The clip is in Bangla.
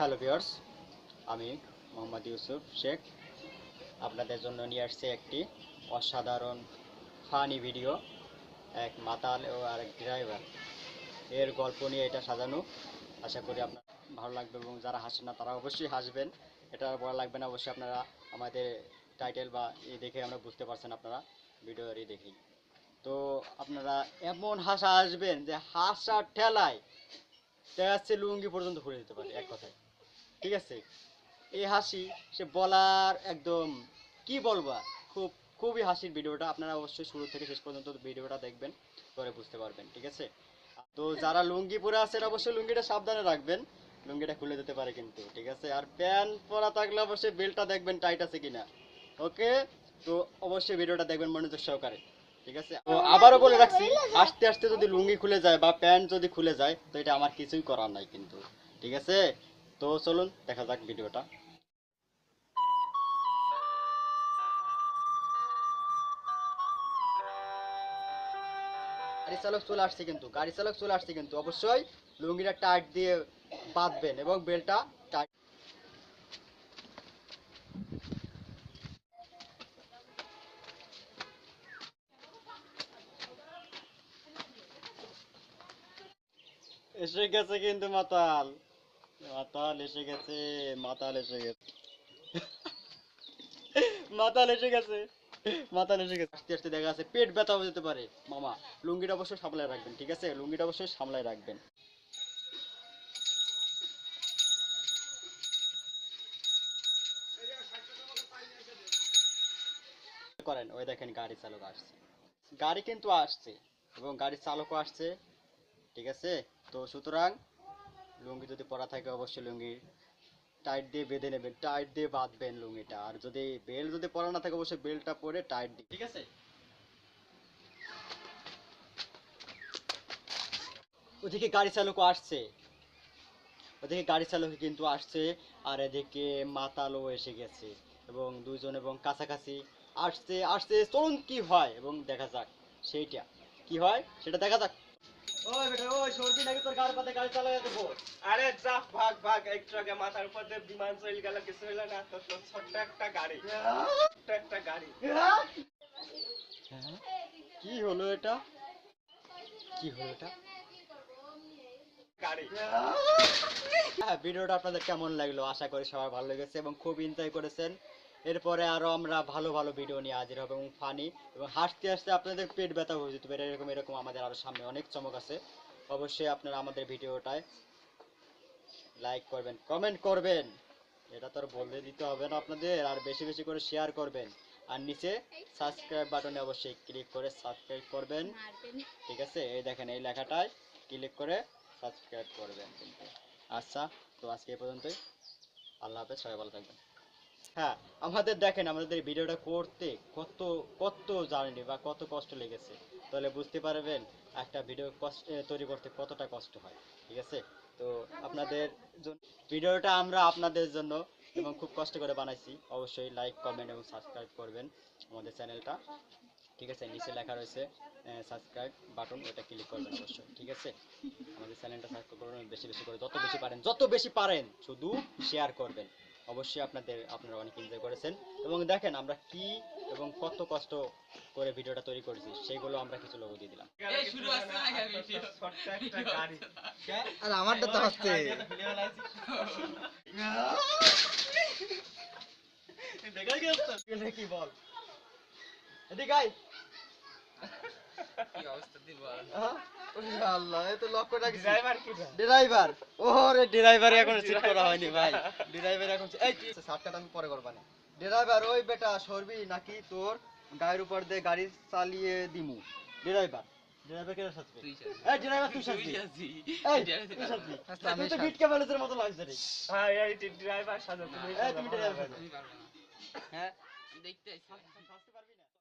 হ্যালো ভিউয়ার্স, আমি মোহাম্মদ ইউসুফ শেখ আপনাদের জন্য নিয়ে আসছি একটি অসাধারণ ফানি ভিডিও। এক মাতাল ও আরেক ড্রাইভার এর গল্প নিয়ে এটা সাজানো। আশা করি আপনার ভালো লাগবে এবং যারা হাসেন না তারা অবশ্যই হাসবেন। এটা বলা লাগবে না, অবশ্যই আপনারা আমাদের টাইটেল বা দেখে আমরা বুঝতে পারছেন আপনারা ভিডিওর দেখেই। তো আপনারা এমন হাসা আসবেন যে হাসার ঠেলায় দেখা যাচ্ছে লুঙ্গি পর্যন্ত খুলে দিতে পারে এক কথায়। ঠিক আছে, এই হাসি সে বলার একদম কি বলবা, খুবই হাসির ভিডিওটা। আপনারা অবশ্যই শুরু থেকে শেষ পর্যন্ত ভিডিওটা দেখবেন, পরে বুঝতে পারবেন। ঠিক আছে, তো যারা লুঙ্গি পরে আছেন অবশ্যই লুঙ্গিটা সাবধানে রাখবেন, লুঙ্গিটা খুলে দিতে পারে কিন্তু। ঠিক আছে, আর প্যান্ট পরা থাকলে অবশ্যই বেল্টটা দেখবেন টাইট আছে কিনা। ওকে, তো অবশ্যই ভিডিওটা দেখবেন মনোযোগ সহকারে। ঠিক আছে, তো আবারও বলে রাখছি, আস্তে আস্তে যদি লুঙ্গি খুলে যায় বা প্যান্ট যদি খুলে যায় তো এটা আমার কিছুই করার নাই কিন্তু। ঠিক আছে, তো চলুন দেখা যাক ভিডিওটা। গাড়ি চালক চলে আসছে কিন্তু অবশ্যই লুঙ্গিটা টাইট দিয়ে বাঁধবেন এবং বেলটা টাইট। এসে গেছে কিন্তু মাতাল, মাতাল এসে গেছে, মাতাল এসে গেছে, মাতাল এসে গেছে, মাতাল এসে গেছে। আস্তে আস্তে দেখা যাচ্ছে পেট ব্যথা হয়ে যেতে পারে মামা। লুঙ্গিটা অবশ্যই সামলায় রাখবেন। ঠিক আছে, লুঙ্গিটা অবশ্যই সামলায় রাখবেন। করেন, ওই দেখেন গাড়ি চালক আসছে, গাড়ি কিন্তু আসছে এবং গাড়ির চালকও আসছে। ঠিক আছে, তো সুতরাং লুঙ্গি যদি পরা থাকে অবশ্যই লুঙ্গি টাইট দিয়ে বেঁধে নেবেন, টাইট দিয়ে বাঁধবেন লুঙ্গিটা। আর যদি বেল্ট যদি পরা না থাকে অবশ্যই বেল্টটা পরে টাইট দিয়ে। ঠিক আছে, ওদিকে গাড়ি চালকও আসছে, ওদিকে গাড়ি চালক কিন্তু আসছে, আর এদিকে মাতালও এসে গেছে এবং দুইজন এবং কাছাকাছি আসছে আসছে। চলুন কি হয় এবং দেখা যাক সেইটা কি হয় সেটা দেখা যাক। ওই বেটা, ওই সর্দি নাকি তোর গাড়ি পাতে গাড়ি চালাতে দেবো? আরে যা ভাগ ভাগ, একটু আগে মাথার উপর দিয়ে বিমান চলে গেল, কিছু হইলো না তো। ছোট্ট একটা গাড়ি, ছোট্ট একটা গাড়ি। হ্যাঁ? কি হলো এটা, কি হলো এটা? গাড়ি। হ্যাঁ, ভিডিওটা আপনাদের কেমন লাগলো? আশা করি সবার ভালো লেগেছে এবং খুব এনজয় করেছেন। এরপরে আরো আমরা ভালো ভালো ভিডিও নিয়ে হাজির হব এবং ফানি এবং হাসতে হাসতে আপনাদের পেট ব্যথা হয়ে যেতে পারে, এরকম এরকম আমাদের আরো সামনে অনেক চমক আছে। অবশ্যই আপনারা আমাদের ভিডিওটায় লাইক করবেন, কমেন্ট করবেন, এটা তো আর বলে দিতে হবে না আপনাদের, আর বেশি বেশি করে শেয়ার করবেন। আর নিচে সাবস্ক্রাইব বাটনে অবশ্যই ক্লিক করে সাবস্ক্রাইব করবেন। ঠিক আছে, এই দেখেন এই লেখাটায় ক্লিক করে সাবস্ক্রাইব করবেন কিন্তু। আচ্ছা, তো আজকে এই পর্যন্তই। আল্লাহ হাফেজ, সবাই ভালো থাকবেন। হ্যাঁ, আমাদের দেখেন আমাদের এই ভিডিওটা করতে কত কত জার্নি বা কত কষ্ট লেগেছে, তাহলে বুঝতে পারবেন একটা ভিডিও কষ্ট তৈরি করতে কতটা কষ্ট হয়। ঠিক আছে, তো আপনাদের ভিডিওটা আমরা আপনাদের জন্য এবং খুব কষ্ট করে বানাইছি। অবশ্যই লাইক কমেন্ট এবং সাবস্ক্রাইব করবেন আমাদের চ্যানেলটা। ঠিক আছে, নিচে লেখা রয়েছে সাবস্ক্রাইব বাটন, ওটা ক্লিক করবেন অবশ্যই। ঠিক আছে, আমাদের চ্যানেলটা সাবস্ক্রাইব করবেন বেশি বেশি করে, যত বেশি পারেন, যত বেশি পারেন শুধু শেয়ার করবেন। অবশ্যই আপনারা অনেক এনজয় করেছেন এবং দেখেন আমরা কি এবং কত কষ্ট করে ভিডিওটা তৈরি করেছি সেগুলো আমরা কিছু লোগো দিয়ে দিলাম। এই শুরু আসছে না ভিডিও, ছোট্ট একটা গাড়ি। আর আমারটা তো হচ্ছে দেখাই গেছে কি বল, এদিকে আয়। কি অবস্থা দিব আর। আল্লাহ, এ তো লক্ষ্য রাখছি। ড্রাইভার কি ড্রাইভার, ওরে ড্রাইভার এখনো সিট করা হয়নি ভাই, ড্রাইভার এখন এই শার্টটা আমি পরে করব না। ড্রাইভার ওই বেটা সরবি নাকি তোর গায়ের উপর দিয়ে গাড়ি চালিয়ে দিমু। ড্রাইভার, ড্রাইভার কে সাথে এই ড্রাইভার তুই সাথে এই তুই সাথে তুই তো গিটকা বালুদের মতো লাগছে রে। হ্যাঁ, এই ড্রাইভার সাজা তুমি। এই তুমি ড্রাইভার, আমি পারবো না। হ্যাঁ দেখতে আইছি।